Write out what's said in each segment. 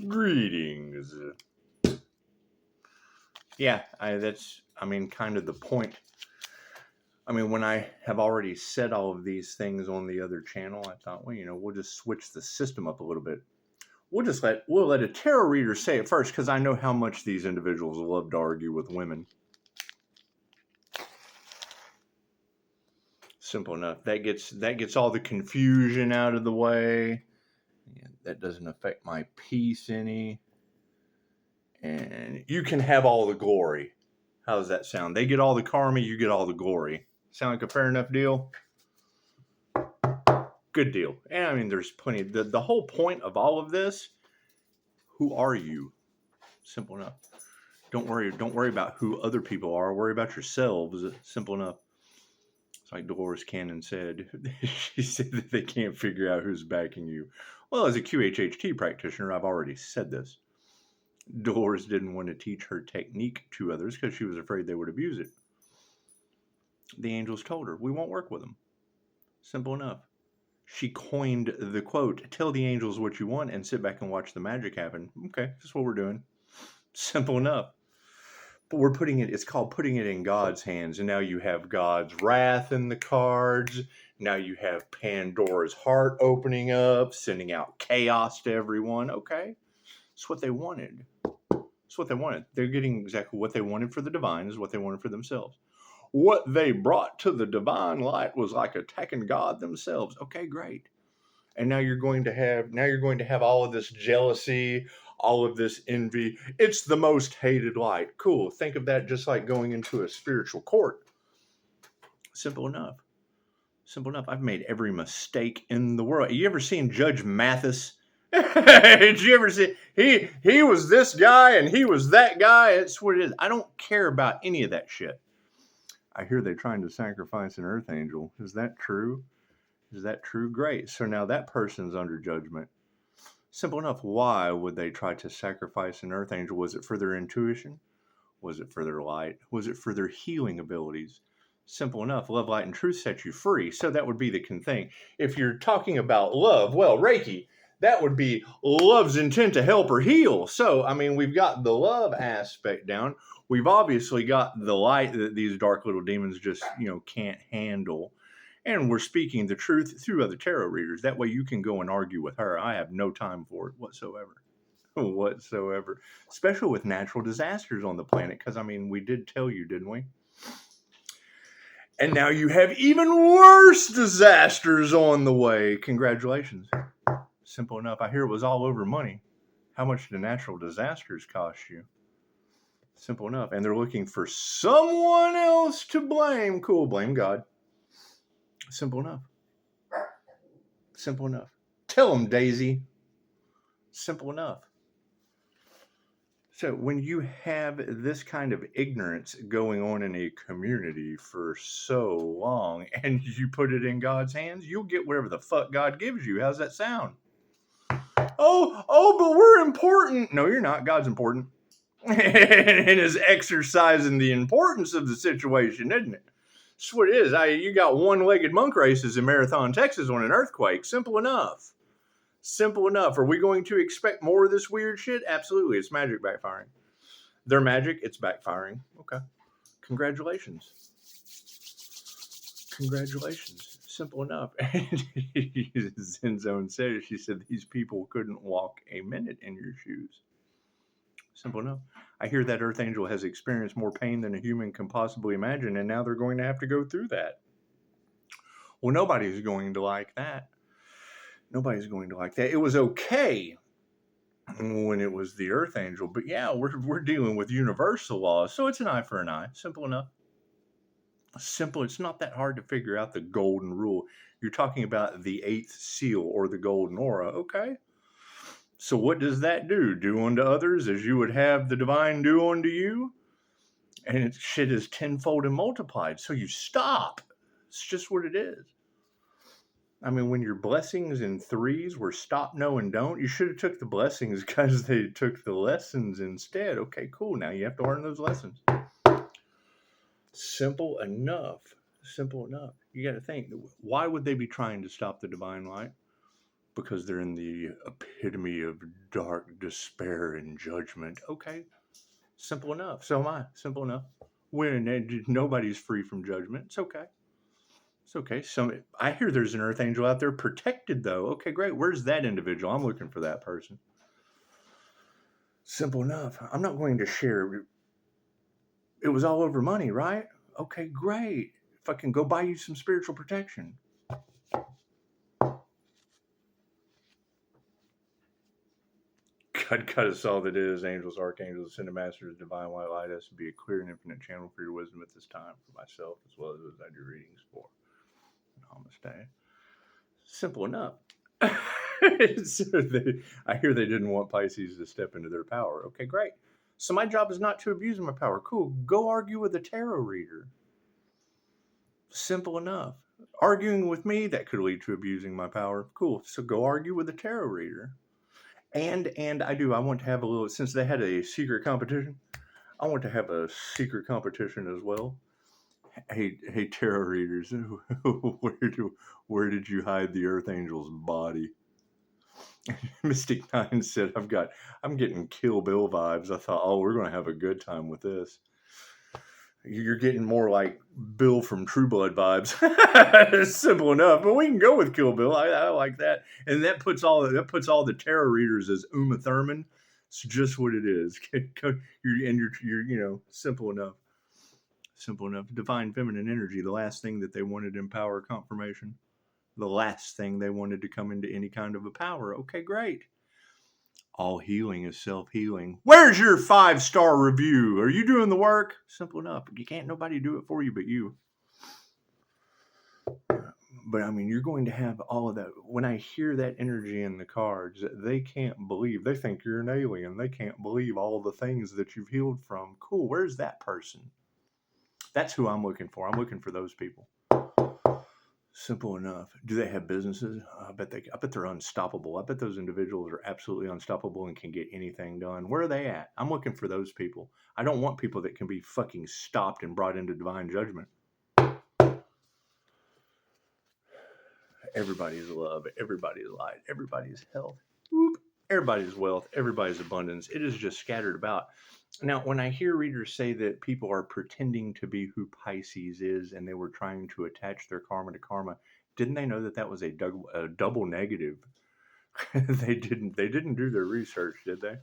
Greetings. Yeah, that's kind of the point. When I have already said all of these things on the other channel, I thought, well, we'll just switch the system up a little bit. We'll let a tarot reader say it first, because I know how much these individuals love to argue with women. Simple enough. That gets all the confusion out of the way. Yeah, that doesn't affect my peace any. And you can have all the glory. How does that sound? They get all the karma, you get all the glory. Sound like a fair enough deal? Good deal. And there's plenty. The whole point of all of this, who are you? Simple enough. Don't worry about who other people are. Worry about yourselves. Simple enough. It's like Dolores Cannon said. She said that they can't figure out who's backing you. Well, as a QHHT practitioner, I've already said this. Dolores didn't want to teach her technique to others because she was afraid they would abuse it. The angels told her, we won't work with them. Simple enough. She coined the quote, tell the angels what you want and sit back and watch the magic happen. Okay, that's what we're doing. Simple enough. But it's called putting it in God's hands. And now you have God's wrath in the cards. Now you have Pandora's heart opening up, sending out chaos to everyone. Okay, that's what they wanted. That's what they wanted. They're getting exactly what they wanted for the divine is what they wanted for themselves. What they brought to the divine light was like attacking God themselves. Okay, great. And now you're going to have all of this jealousy, all of this envy. It's the most hated light. Cool. Think of that just like going into a spiritual court. Simple enough. Simple enough. I've made every mistake in the world. You ever seen Judge Mathis? Did you ever see? He was this guy and he was that guy. It's what it is. I don't care about any of that shit. I hear they're trying to sacrifice an earth angel. Is that true? Is that true? Great. So now that person's under judgment. Simple enough. Why would they try to sacrifice an earth angel? Was it for their intuition? Was it for their light? Was it for their healing abilities? Simple enough. Love, light, and truth set you free. So that would be the thing. If you're talking about love, well, Reiki, that would be love's intent to help or heal. So, we've got the love aspect down. We've obviously got the light that these dark little demons just, can't handle. And we're speaking the truth through other tarot readers. That way you can go and argue with her. I have no time for it whatsoever. Whatsoever. Especially with natural disasters on the planet. Because, we did tell you, didn't we? And now you have even worse disasters on the way. Congratulations. Simple enough. I hear it was all over money. How much do natural disasters cost you? Simple enough. And they're looking for someone else to blame. Cool. Blame God. Simple enough. Simple enough. Tell them, Daisy. Simple enough. So when you have this kind of ignorance going on in a community for so long and you put it in God's hands, you'll get whatever the fuck God gives you. How's that sound? Oh, but we're important. No, you're not. God's important. And is exercising the importance of the situation, isn't it? That's what it is. You got one-legged monk races in Marathon, Texas on an earthquake. Simple enough. Simple enough. Are we going to expect more of this weird shit? Absolutely. It's magic backfiring. Their magic, it's backfiring. Okay. Congratulations. Congratulations. Simple enough. And Zen said, she said, these people couldn't walk a minute in your shoes. Simple enough. I hear that Earth Angel has experienced more pain than a human can possibly imagine, and now they're going to have to go through that. Well, nobody's going to like that. Nobody's going to like that. It was okay when it was the Earth Angel, but yeah, we're dealing with universal laws, so it's an eye for an eye. Simple enough. Simple. It's not that hard to figure out the golden rule. You're talking about the 8th seal or the golden aura. Okay. So what does that do? Do unto others as you would have the divine do unto you? And shit is tenfold and multiplied. So you stop. It's just what it is. When your blessings in 3s were stop, no, and don't, you should have took the blessings because they took the lessons instead. Okay, cool. Now you have to learn those lessons. Simple enough. Simple enough. You got to think, why would they be trying to stop the divine light? because they're in the epitome of dark despair and judgment. Okay, simple enough. So am I. Simple enough. When nobody's free from judgment, it's okay. It's okay. I hear there's an earth angel out there protected though. Okay, great. Where's that individual? I'm looking for that person. Simple enough. I'm not going to share. It was all over money, right? Okay, great. If I can go buy you some spiritual protection. God cut us all that is, angels, archangels, ascended masters, divine white light, us to be a clear and infinite channel for your wisdom at this time for myself as well as those I do readings for. Namaste. Simple enough. I hear they didn't want Pisces to step into their power. Okay, great. So my job is not to abuse my power. Cool. Go argue with a tarot reader. Simple enough. Arguing with me, that could lead to abusing my power. Cool. So go argue with a tarot reader. And I want to have a little, since they had a secret competition, I want to have a secret competition as well. Hey, tarot readers, where did you hide the Earth Angel's body? Mystic Nine said, I'm getting Kill Bill vibes. I thought, oh, we're going to have a good time with this. You're getting more like Bill from True Blood vibes. It's simple enough, but we can go with Kill Bill. I like that, and that puts all the tarot readers as Uma Thurman. It's just what it is. You're simple enough. Simple enough. Divine feminine energy. The last thing that they wanted in power confirmation. The last thing they wanted to come into any kind of a power. Okay, great. All healing is self-healing. Where's your 5-star review? Are you doing the work? Simple enough. You can't nobody do it for you but you. But I mean, you're going to have all of that. When I hear that energy in the cards, they can't believe. They think you're an alien. They can't believe all the things that you've healed from. Cool. Where's that person? That's who I'm looking for. I'm looking for those people. Simple enough. Do they have businesses? I bet they're unstoppable. I bet those individuals are absolutely unstoppable and can get anything done. Where are they at? I'm looking for those people. I don't want people that can be fucking stopped and brought into divine judgment. Everybody's love, everybody's light, everybody's health, everybody's wealth, everybody's abundance. It is just scattered about. Now, when I hear readers say that people are pretending to be who Pisces is and they were trying to attach their karma to karma, didn't they know that was a double negative? They didn't do their research, did they?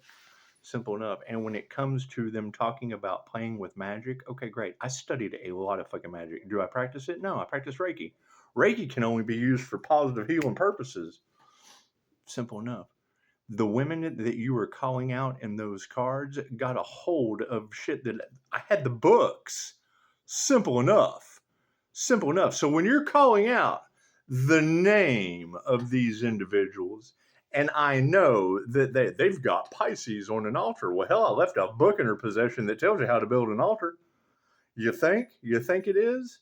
Simple enough. And when it comes to them talking about playing with magic, okay, great. I studied a lot of fucking magic. Do I practice it? No, I practice Reiki. Reiki can only be used for positive healing purposes. Simple enough. The women that you were calling out in those cards got a hold of shit that I had the books. Simple enough. Simple enough. So when you're calling out the name of these individuals, and I know that they've got Pisces on an altar. Well, hell, I left a book in her possession that tells you how to build an altar. You think? You think it is?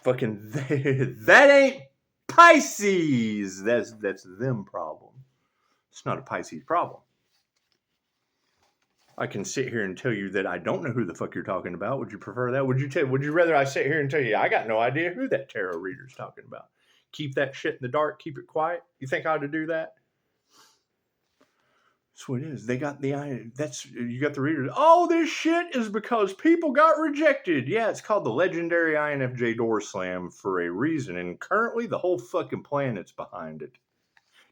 Fucking, that ain't Pisces. That's them problem. It's not a Pisces problem. I can sit here and tell you that I don't know who the fuck you're talking about. Would you prefer that? Would you rather I sit here and tell you I got no idea who that tarot reader's talking about? Keep that shit in the dark. Keep it quiet. You think I ought to do that? That's what it is. They got you got the readers. Oh, this shit is because people got rejected. Yeah, it's called the legendary INFJ door slam for a reason. And currently the whole fucking planet's behind it.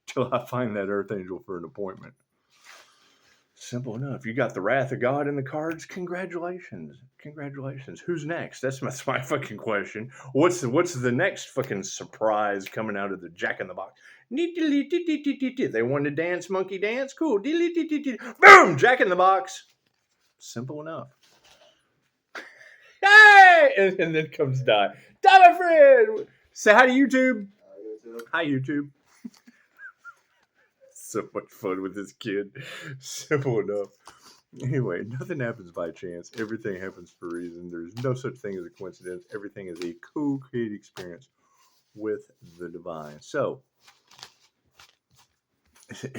Till I find that Earth Angel for an appointment. Simple enough. You got the Wrath of God in the cards. Congratulations. Congratulations. Who's next? That's my fucking question. What's the next fucking surprise coming out of the Jack in the Box? They want to dance, monkey dance? Cool. Boom! Jack in the Box. Simple enough. Hey! And then comes Die. Die, my friend! Say hi to YouTube. Hi, YouTube. So much fun with this kid. Simple enough. Anyway, nothing happens by chance. Everything happens for a reason. There's no such thing as a coincidence. Everything is a co-created experience with the divine. So,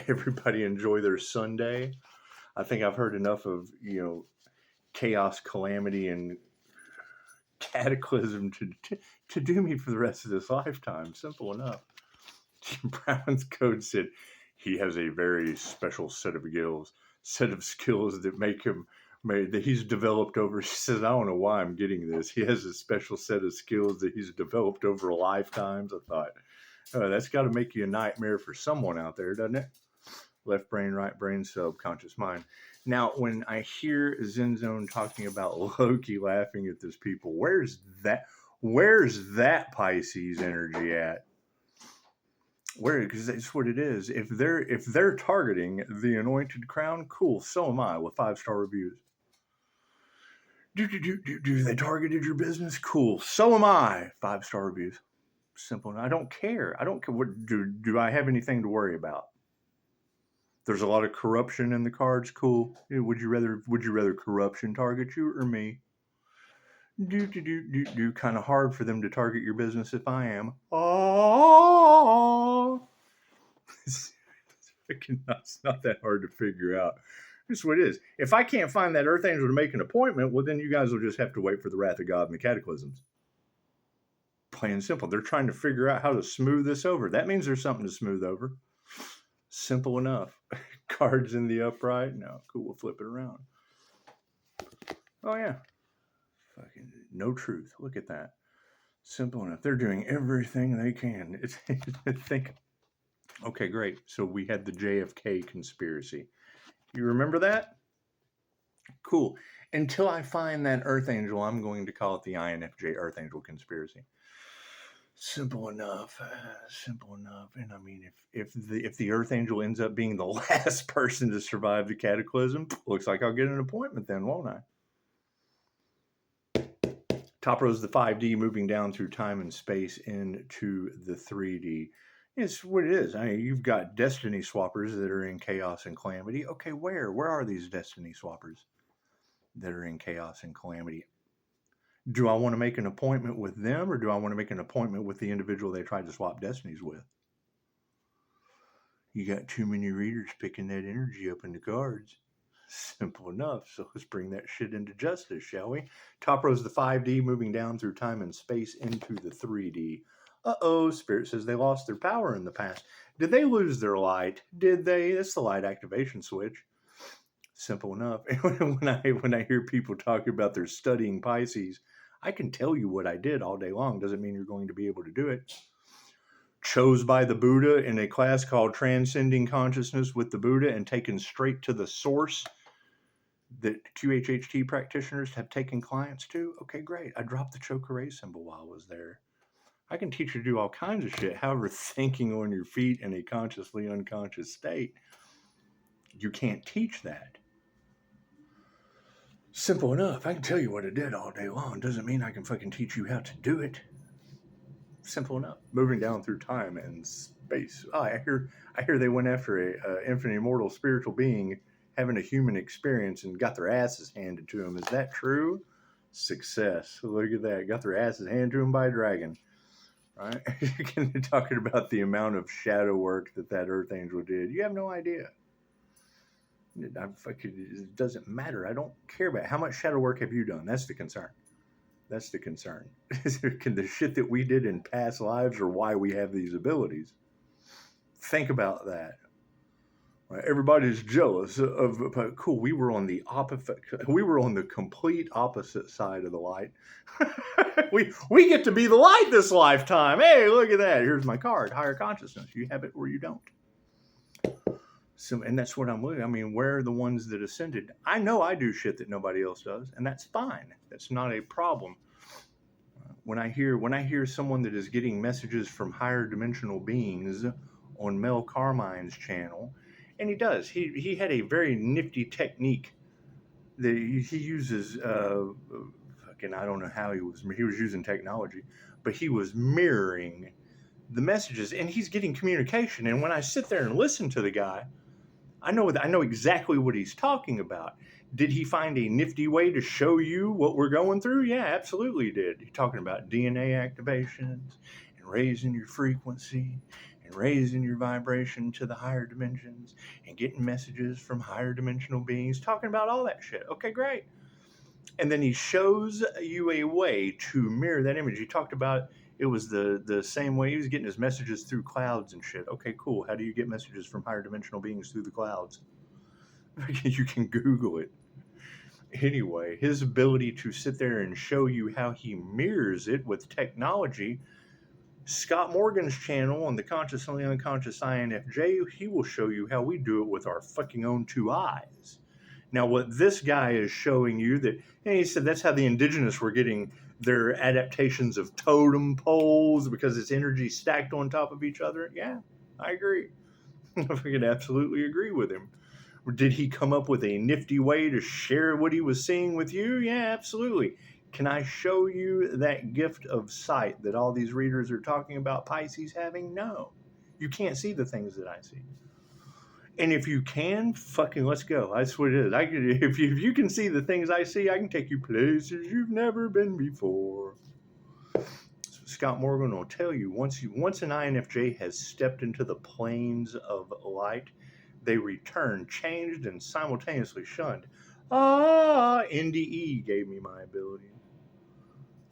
everybody enjoy their Sunday. I think I've heard enough of, chaos, calamity, and cataclysm to do me for the rest of this lifetime. Simple enough. Brown's code said he has a very special set of skills that make him that he's developed over. She says, I don't know why I'm getting this. He has a special set of skills that he's developed over lifetimes. I thought, oh, that's got to make you a nightmare for someone out there, doesn't it? Left brain, right brain, subconscious mind. Now, when I hear Zen Zone talking about Loki laughing at this people, where's that Pisces energy at? Where? Because that's what it is. If they're targeting the anointed crown, cool. So am I with 5-star reviews. Do they targeted your business? Cool. So am I. 5-star reviews. Simple. I don't care. I don't care. What do I have anything to worry about? There's a lot of corruption in the cards. Cool. Would you rather corruption target you or me? Kind of hard for them to target your business if I am. Oh, it's not that hard to figure out. This is what it is. If I can't find that Earth Angel to make an appointment, well, then you guys will just have to wait for the wrath of God and the cataclysms. Plain and simple. They're trying to figure out how to smooth this over. That means there's something to smooth over. Simple enough. Cards in the upright. No, cool. We'll flip it around. Oh, yeah. Fucking no truth. Look at that. Simple enough. They're doing everything they can. Okay, great. So we had the JFK conspiracy. You remember that? Cool. Until I find that Earth Angel, I'm going to call it the INFJ Earth Angel conspiracy. Simple enough. Simple enough. And I mean, if the Earth Angel ends up being the last person to survive the cataclysm, looks like I'll get an appointment then, won't I? Top row is the 5D moving down through time and space into the 3D. It's what it is. I mean, you've got destiny swappers that are in chaos and calamity. Okay, where are these destiny swappers that are in chaos and calamity? Do I want to make an appointment with them, or do I want to make an appointment with the individual they tried to swap destinies with? You got too many readers picking that energy up in the cards. Simple enough. So let's bring that shit into justice, shall we? Top row is the 5D moving down through time and space into the 3D. Uh-oh, Spirit says they lost their power in the past. Did they lose their light? Did they? That's the light activation switch. Simple enough. When I hear people talking about their studying Pisces, I can tell you what I did all day long. Doesn't mean you're going to be able to do it. Chose by the Buddha in a class called Transcending Consciousness with the Buddha and taken straight to the source that QHHT practitioners have taken clients to. Okay, great. I dropped the Chokeray symbol while I was there. I can teach you to do all kinds of shit. However, thinking on your feet in a consciously unconscious state, you can't teach that. Simple enough. I can tell you what I did all day long. Doesn't mean I can fucking teach you how to do it. Simple enough. Moving down through time and space. Oh, I hear they went after a infinite immortal spiritual being having a human experience and got their asses handed to them. Is that true? Success. Look at that. Got their asses handed to them by a dragon. Right? You're talking about the amount of shadow work that Earth Angel did. You have no idea. It doesn't matter. I don't care about how much shadow work have you done. That's the concern. That's the concern. Can the shit that we did in past lives or why we have these abilities? Think about that. Right? Everybody's jealous of. Cool. We were on the opposite. We were on the complete opposite side of the light. we get to be the light this lifetime. Hey, look at that. Here's my card. Higher consciousness. You have it or you don't. So, and that's what I'm looking. I mean, where are the ones that ascended? I know I do shit that nobody else does, and that's fine. That's not a problem. When I hear someone that is getting messages from higher dimensional beings on Mel Carmine's channel, and he had a very nifty technique that he uses. Fucking, I don't know how he was using technology, but he was mirroring the messages, and he's getting communication. And when I sit there and listen to the guy, I know exactly what he's talking about. Did he find a nifty way to show you what we're going through? Yeah, absolutely he did. He's talking about DNA activations and raising your frequency and raising your vibration to the higher dimensions and getting messages from higher dimensional beings, talking about all that shit. Okay, great. And then he shows you a way to mirror that image. He talked about It was the same way he was getting his messages through clouds and shit. Okay, cool. How do you get messages from higher dimensional beings through the clouds? You can Google it. Anyway, his ability to sit there and show you how he mirrors it with technology. Scott Morgan's channel on the Consciously Unconscious INFJ, he will show you how we do it with our fucking own two eyes. Now, what this guy is showing you that, and he said that's how the indigenous were getting their adaptations of totem poles because it's energy stacked on top of each other. Yeah, I agree. I can absolutely agree with him. Did he come up with a nifty way to share what he was seeing with you? Yeah, absolutely. Can I show you that gift of sight that all these readers are talking about Pisces having? No. You can't see the things that I see. And if you can, fucking let's go. That's what it is. If you can see the things I see, I can take you places you've never been before. So Scott Morgan will tell you, once an INFJ has stepped into the planes of light, they return changed and simultaneously shunned. NDE gave me my ability.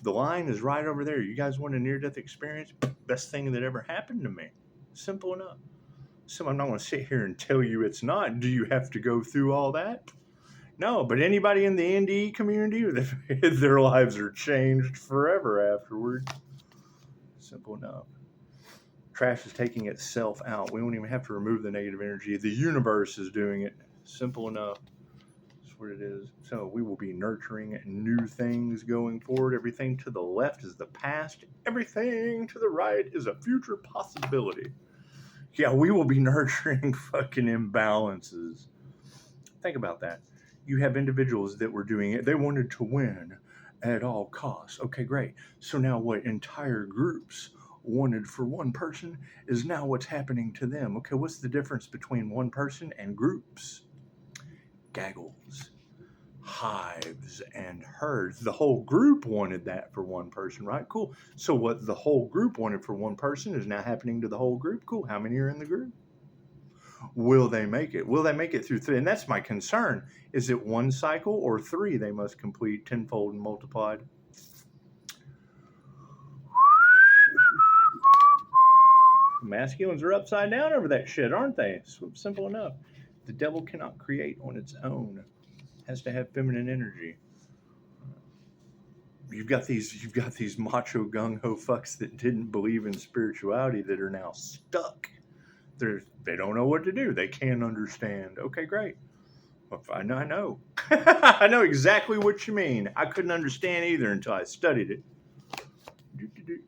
The line is right over there. You guys want a near-death experience? Best thing that ever happened to me. Simple enough. So I'm not going to sit here and tell you it's not. Do you have to go through all that? No, but anybody in the NDE community, their lives are changed forever afterward. Simple enough. Trash is taking itself out. We won't even have to remove the negative energy. The universe is doing it. Simple enough. That's what it is. So we will be nurturing new things going forward. Everything to the left is the past. Everything to the right is a future possibility. Yeah, we will be nurturing fucking imbalances. Think about that. You have individuals that were doing it. They wanted to win at all costs. Okay, great. So now what entire groups wanted for one person is now what's happening to them. Okay, what's the difference between one person and groups? Gaggles, hives, and herds. The whole group wanted that for one person, right? Cool. So what the whole group wanted for one person is now happening to the whole group. Cool. How many are in the group? Will they make it? Will they make it through three? And that's my concern. Is it one cycle or three they must complete tenfold and multiplied? Masculines are upside down over that shit, aren't they? Simple enough. The devil cannot create on its own. It has to have feminine energy. You've got these macho gung-ho fucks that didn't believe in spirituality that are now stuck. They don't know what to do. They can't understand. Okay, great. I know. I know exactly what you mean. I couldn't understand either until I studied it.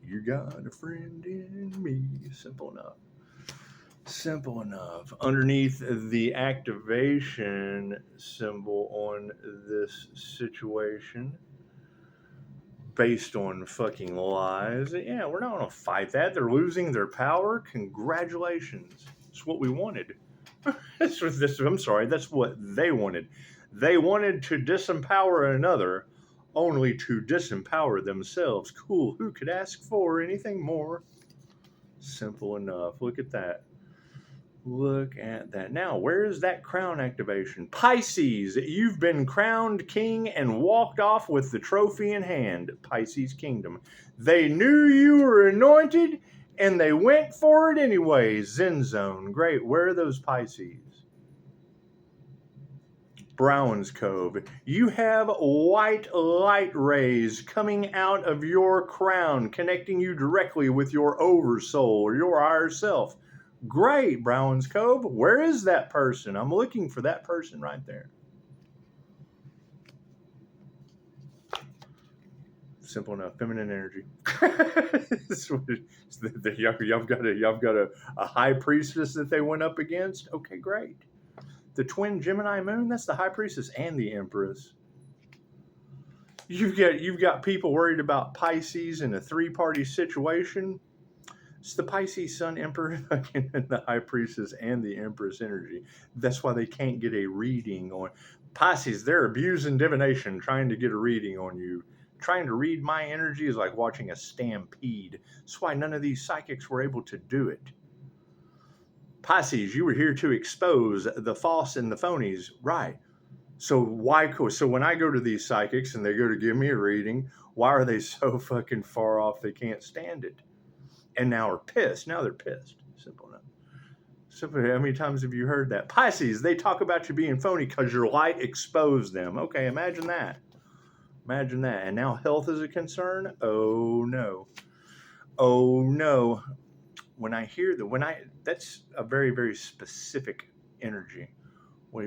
You got a friend in me. Simple enough. Simple enough. Underneath the activation symbol on this situation, based on fucking lies. Yeah, we're not going to fight that. They're losing their power. Congratulations. It's what we wanted. That's what they wanted. They wanted to disempower another, only to disempower themselves. Cool. Who could ask for anything more? Simple enough. Look at that. Look at that. Now, where is that crown activation? Pisces, you've been crowned king and walked off with the trophy in hand. Pisces kingdom. They knew you were anointed and they went for it anyway. Zen zone. Great. Where are those Pisces? Brown's Cove. You have white light rays coming out of your crown, connecting you directly with your oversoul or your higher self. Great, Brown's Cove. Where is that person? I'm looking for that person right there. Simple enough. Feminine energy. Y'all got a high priestess that they went up against. Okay, great. The twin Gemini moon. That's the high priestess and the empress. You've got people worried about Pisces in a three-party situation. It's the Pisces Sun Emperor and the High Priestess and the Empress energy. That's why they can't get a reading on Pisces. They're abusing divination, trying to get a reading on you. Trying to read my energy is like watching a stampede. That's why none of these psychics were able to do it. Pisces, you were here to expose the false and the phonies, right? So when I go to these psychics and they go to give me a reading, Why are they so fucking far off they can't stand it? And now are pissed. Now they're pissed. Simple enough. Simple. How many times have you heard that? Pisces, they talk about you being phony because your light exposed them. Okay, imagine that. Imagine that. And now health is a concern? Oh no. Oh no. When I hear that, that's a very, very specific energy.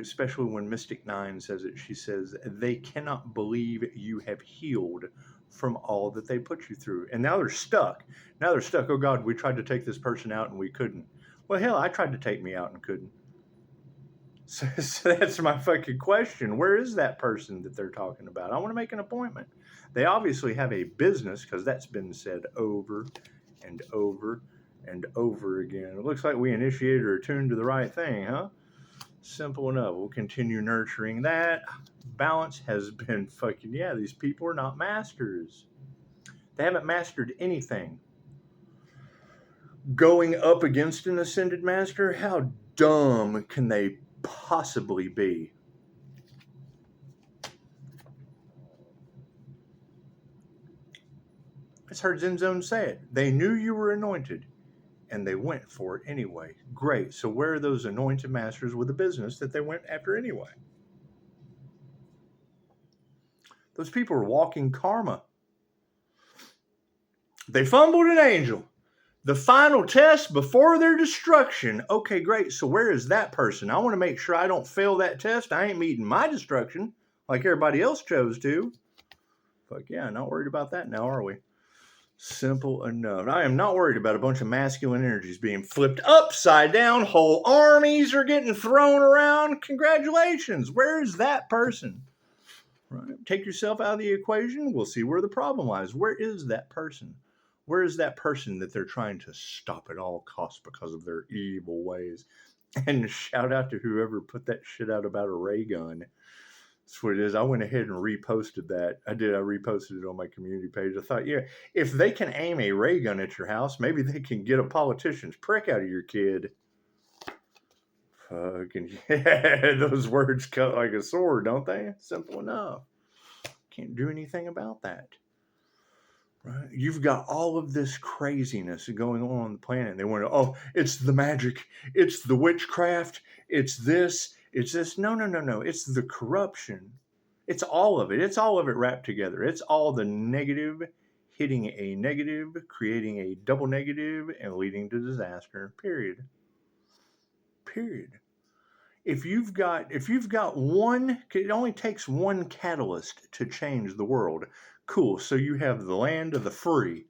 Especially when Mystic Nine says it, she says, they cannot believe you have healed from all that they put you through. And now they're stuck. Now they're stuck. Oh God, we tried to take this person out and we couldn't. Well, hell, I tried to take me out and couldn't. So that's my fucking question. Where is that person that they're talking about? I want to make an appointment. They obviously have a business, because that's been said over and over and over again. It looks like we initiated or tuned to the right thing, huh? Simple enough. We'll continue nurturing that. Balance has been fucking, yeah, these people are not masters. They haven't mastered anything. Going up against an ascended master, how dumb can they possibly be? It's heard Zenzone say it. They knew you were anointed, and they went for it anyway. Great. So where are those anointed masters with a business that they went after anyway? Those people are walking karma. They fumbled an angel. The final test before their destruction. Okay, great. So where is that person? I want to make sure I don't fail that test. I ain't meeting my destruction like everybody else chose to. Fuck yeah, not worried about that now, are we? Simple enough. I am not worried about a bunch of masculine energies being flipped upside down. Whole armies are getting thrown around. Congratulations. Where is that person? Right. Take yourself out of the equation. We'll see where the problem lies. Where is that person? Where is that person that they're trying to stop at all costs because of their evil ways? And shout out to whoever put that shit out about a ray gun. That's what it is. I went ahead and reposted that. I reposted it on my community page. I thought, yeah, if they can aim a ray gun at your house, maybe they can get a politician's prick out of your kid. Fucking yeah, those words cut like a sword, don't they? Simple enough. Can't do anything about that. Right? You've got all of this craziness going on the planet. They want to, oh, it's the magic, it's the witchcraft, it's this. No. It's the corruption. It's all of it. It's all of it wrapped together. It's all the negative hitting a negative, creating a double negative, and leading to disaster. Period. If you've got one, it only takes one catalyst to change the world. Cool. So you have the land of the free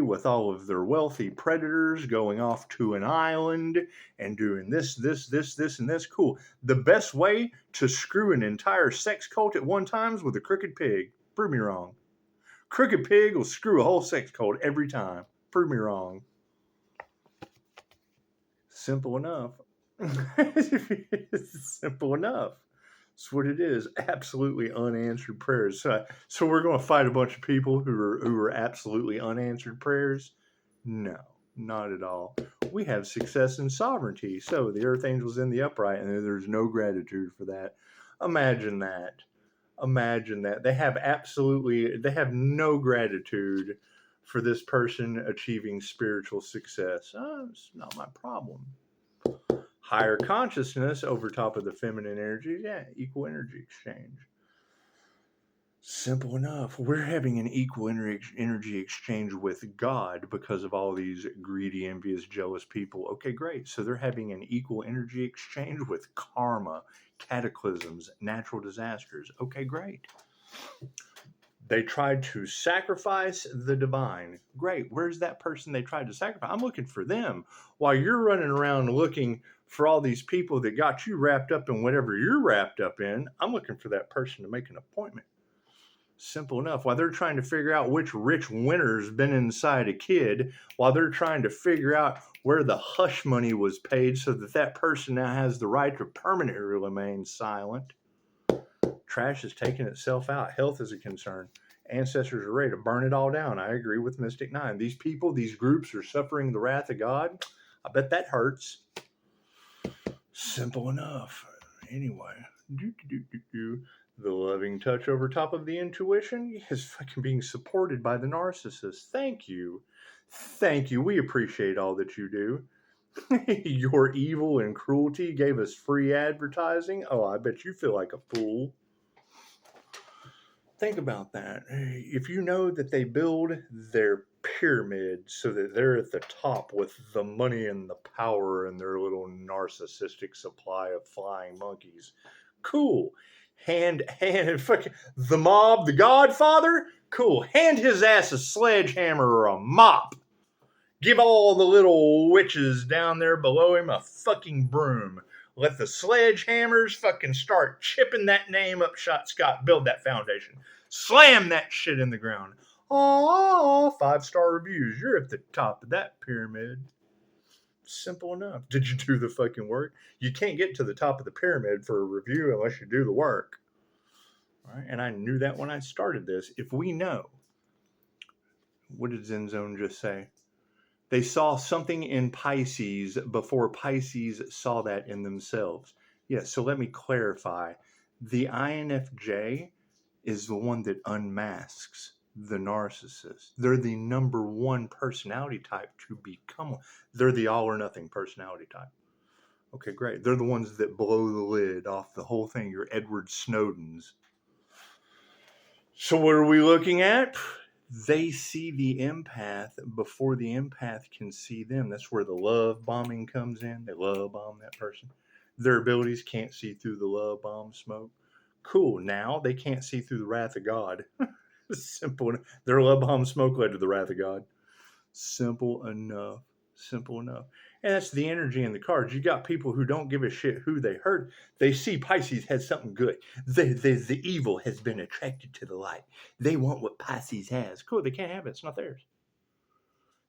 with all of their wealthy predators going off to an island and doing this, and this. Cool. The best way to screw an entire sex cult at one time is with a crooked pig. Prove me wrong. Crooked pig will screw a whole sex cult every time. Prove me wrong. Simple enough. Simple enough. That's what it is. Absolutely unanswered prayers. So we're going to fight a bunch of people who are absolutely unanswered prayers? No, not at all. We have success and sovereignty. So the earth angel's in the upright, and there's no gratitude for that. Imagine that. They have no gratitude for this person achieving spiritual success. It's not my problem. Higher consciousness over top of the feminine energy, yeah, equal energy exchange. Simple enough. We're having an equal energy exchange with God because of all these greedy, envious, jealous people. Okay, great. So they're having an equal energy exchange with karma, cataclysms, natural disasters. Okay, great. They tried to sacrifice the divine. Great. Where's that person they tried to sacrifice? I'm looking for them. While you're running around looking for all these people that got you wrapped up in whatever you're wrapped up in, I'm looking for that person to make an appointment. Simple enough. While they're trying to figure out which rich winner's been inside a kid, while they're trying to figure out where the hush money was paid so that person now has the right to permanently remain silent, trash is taking itself out. Health is a concern. Ancestors are ready to burn it all down. I agree with Mystic Nine. These people, these groups are suffering the wrath of God. I bet that hurts. Simple enough. Anyway, The loving touch over top of the intuition is fucking being supported by the narcissist. Thank you. Thank you. We appreciate all that you do. Your evil and cruelty gave us free advertising. Oh, I bet you feel like a fool. Think about that. If you know that they build their pyramid so that they're at the top with the money and the power and their little narcissistic supply of flying monkeys, cool. Hand, fucking the mob, the Godfather, cool. Hand his ass a sledgehammer or a mop. Give all the little witches down there below him a fucking broom. Let the sledgehammers fucking start chipping that name Upshotscott. Build that foundation. Slam that shit in the ground. Oh, 5-star reviews. You're at the top of that pyramid. Simple enough. Did you do the fucking work? You can't get to the top of the pyramid for a review unless you do the work. All right? And I knew that when I started this. If we know, what did Zen Zone just say? They saw something in Pisces before Pisces saw that in themselves. Yes, so let me clarify. The INFJ is the one that unmasks the narcissist. They're the number one personality type to become. They're the all or nothing personality type. Okay, great. They're the ones that blow the lid off the whole thing. You're Edward Snowden's. So what are we looking at? They see the empath before the empath can see them. That's where the love bombing comes in. They love bomb that person. Their abilities can't see through the love bomb smoke. Cool. Now they can't see through the wrath of God. Simple. Their love bomb smoke led to the wrath of God. Simple enough. Simple enough. And that's the energy in the cards. You got people who don't give a shit who they hurt. They see Pisces has something good. The evil has been attracted to the light. They want what Pisces has. Cool, they can't have it. It's not theirs.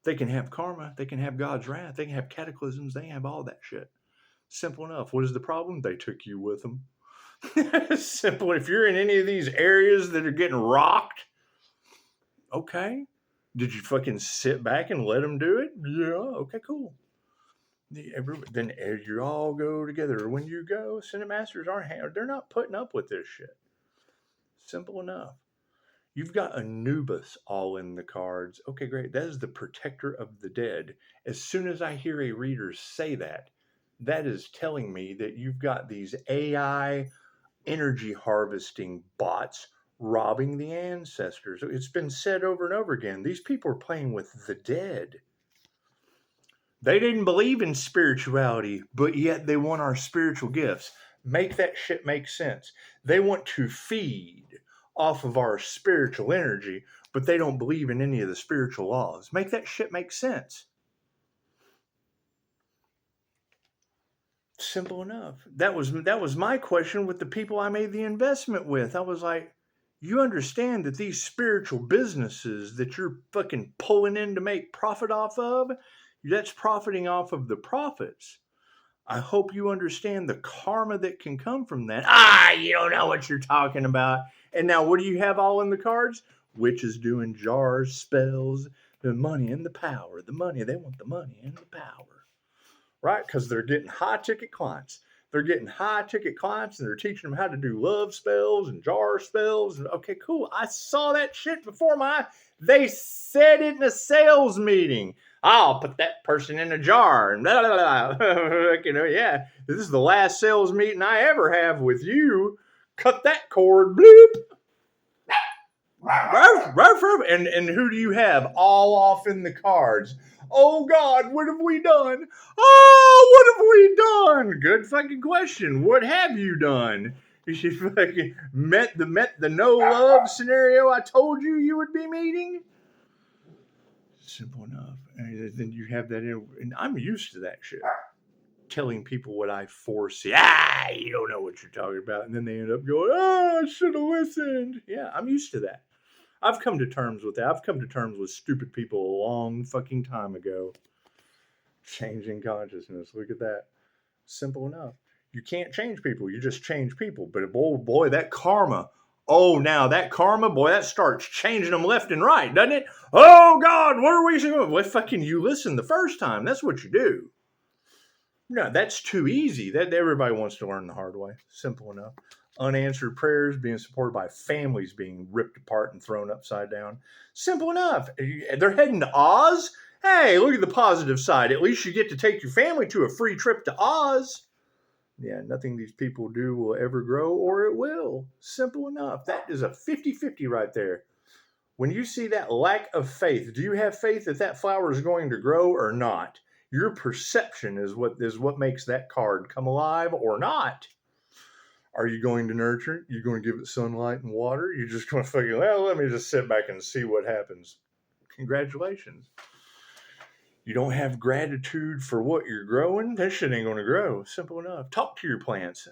They can have karma. They can have God's wrath. They can have cataclysms. They can have all that shit. Simple enough. What is the problem? They took you with them. Simple. If you're in any of these areas that are getting rocked, okay. Did you fucking sit back and let them do it? Yeah. Okay, cool. Then you all go together. When you go, Synod Masters aren't. They're not putting up with this shit. Simple enough. You've got Anubis all in the cards. Okay, great. That is the protector of the dead. As soon as I hear a reader say that, that is telling me that you've got these AI energy harvesting bots robbing the ancestors. It's been said over and over again. These people are playing with the dead. They didn't believe in spirituality, but yet they want our spiritual gifts. Make that shit make sense. They want to feed off of our spiritual energy, but they don't believe in any of the spiritual laws. Make that shit make sense. Simple enough. That was my question with the people I made the investment with. I was like, you understand that these spiritual businesses that you're fucking pulling in to make profit off of, that's profiting off of the profits. I hope you understand the karma that can come from that. You don't know what you're talking about. And now what do you have all in the cards? Witches doing jars, spells, the money and the power. The money, they want the money and the power. Right? Because they're getting high-ticket clients. They're getting high-ticket clients, and they're teaching them how to do love spells and jar spells. And okay, cool. I saw that shit before my eyes. They said it in a sales meeting. I'll put that person in a jar. And blah, blah, blah. Yeah, this is the last sales meeting I ever have with you. Cut that cord. Bloop. And who do you have all off in the cards? Oh God, what have we done? Oh, what have we done? Good fucking question. What have you done? You fucking met the no love scenario I told you would be meeting? Simple enough. And then you have that in, and I'm used to that shit. Telling people what I foresee. You don't know what you're talking about. And then they end up going, I should have listened. Yeah, I'm used to that. I've come to terms with that. I've come to terms with stupid people a long fucking time ago. Changing consciousness. Look at that. Simple enough. You can't change people. You just change people. But boy, that karma. Oh, now that karma, boy, that starts changing them left and right, doesn't it? Oh, God, what are we doing? Well, fucking you listen the first time. That's what you do. No, that's too easy. That everybody wants to learn the hard way. Simple enough. Unanswered prayers being supported by families being ripped apart and thrown upside down. Simple enough. They're heading to Oz. Hey, look at the positive side. At least you get to take your family to a free trip to Oz. Yeah, nothing these people do will ever grow, or it will. Simple enough. That is a 50-50 right there. When you see that lack of faith, do you have faith that that flower is going to grow or not? Your perception is what makes that card come alive or not. Are you going to nurture it? You're going to give it sunlight and water? You're just going to fucking, well, let me just sit back and see what happens. Congratulations. You don't have gratitude for what you're growing? That shit ain't going to grow. Simple enough. Talk to your plants.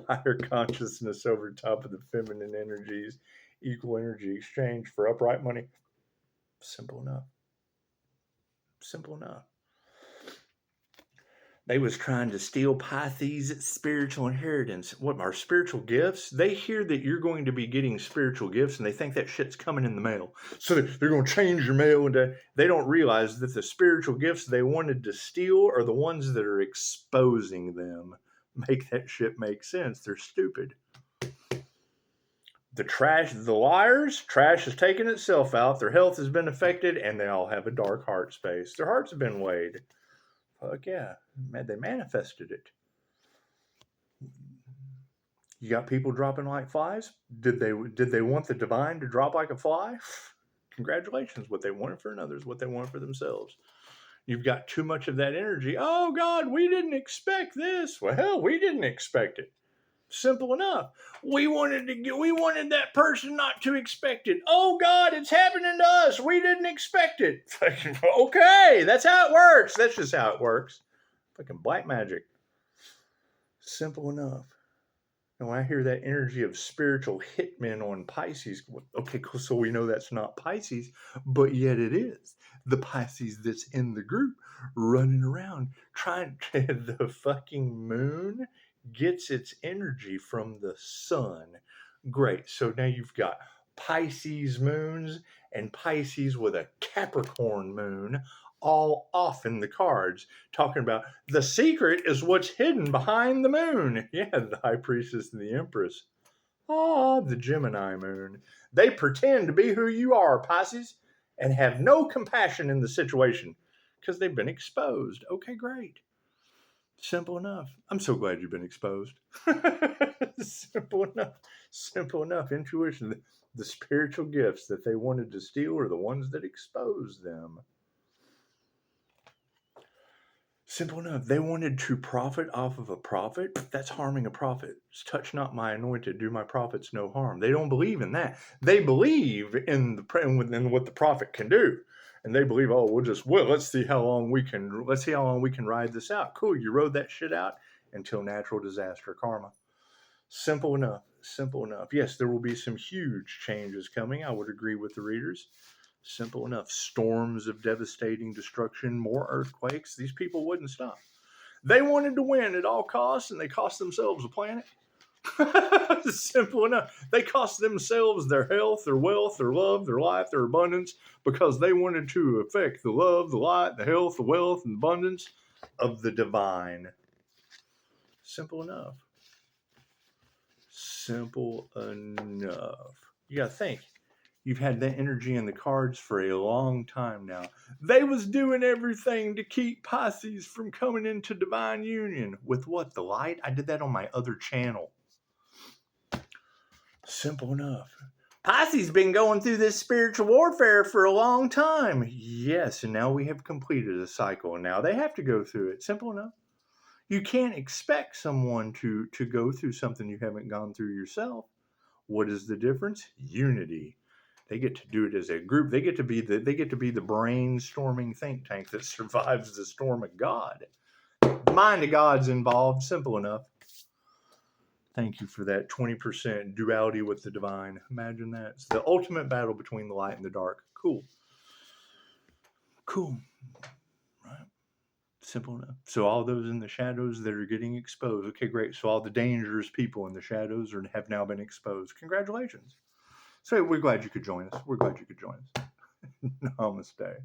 Higher consciousness over top of the feminine energies. Equal energy exchange for upright money. Simple enough. Simple enough. They was trying to steal Pisces' spiritual inheritance. What, our spiritual gifts? They hear that you're going to be getting spiritual gifts, and they think that shit's coming in the mail. So they're going to change your mail into... They don't realize that the spiritual gifts they wanted to steal are the ones that are exposing them. Make that shit make sense. They're stupid. The liars, trash has taken itself out. Their health has been affected, and they all have a dark heart space. Their hearts have been weighed. Fuck yeah, they manifested it. You got people dropping like flies. Did they want the divine to drop like a fly? Congratulations. What they wanted for another is what they wanted for themselves. You've got too much of that energy. Oh God, we didn't expect this. Well, hell, we didn't expect it. Simple enough. We wanted that person not to expect it. Oh God, it's happening to us. We didn't expect it. Okay, that's how it works. That's just how it works. Fucking black magic. Simple enough. And when I hear that energy of spiritual hitmen on Pisces, okay, cool, so we know that's not Pisces, but yet it is. The Pisces that's in the group running around trying to... The fucking moon gets its energy from the sun. Great. So now you've got Pisces moons and Pisces with a Capricorn moon all off in the cards, talking about the secret is what's hidden behind the moon. Yeah, the High Priestess and the Empress. Ah, the Gemini moon. They pretend to be who you are, Pisces, and have no compassion in the situation because they've been exposed. Okay, great. Simple enough. I'm so glad you've been exposed. Simple enough. Simple enough. Intuition. The spiritual gifts that they wanted to steal are the ones that expose them. Simple enough. They wanted to profit off of a prophet. That's harming a prophet. Touch not my anointed, do my prophets no harm. They don't believe in that. They believe in what the prophet can do. And they believe, oh, let's see how long we can ride this out. Cool, you rode that shit out until natural disaster karma. Simple enough. Simple enough. Yes, there will be some huge changes coming. I would agree with the readers. Simple enough. Storms of devastating destruction, more earthquakes. These people wouldn't stop. They wanted to win at all costs, and they cost themselves a planet. Simple enough. They cost themselves their health, their wealth, their love, their life, their abundance, because they wanted to affect the love, the light, the health, the wealth, and abundance of the divine. Simple enough. Simple enough. You got to think. You've had that energy in the cards for a long time now. They was doing everything to keep Pisces from coming into divine union. With what? The light? I did that on my other channel. Simple enough. Pisces been going through this spiritual warfare for a long time. Yes, and now we have completed a cycle, and now they have to go through it. Simple enough. You can't expect someone to go through something you haven't gone through yourself. What is the difference? Unity. They get to do it as a group. They get to be the brainstorming think tank that survives the storm of God. Mind of God's involved. Simple enough. Thank you for that 20% duality with the divine. Imagine that. It's the ultimate battle between the light and the dark. Cool. Cool. Right. Simple enough. So all those in the shadows that are getting exposed. Okay, great. So all the dangerous people in the shadows have now been exposed. Congratulations. So we're glad you could join us. Namaste.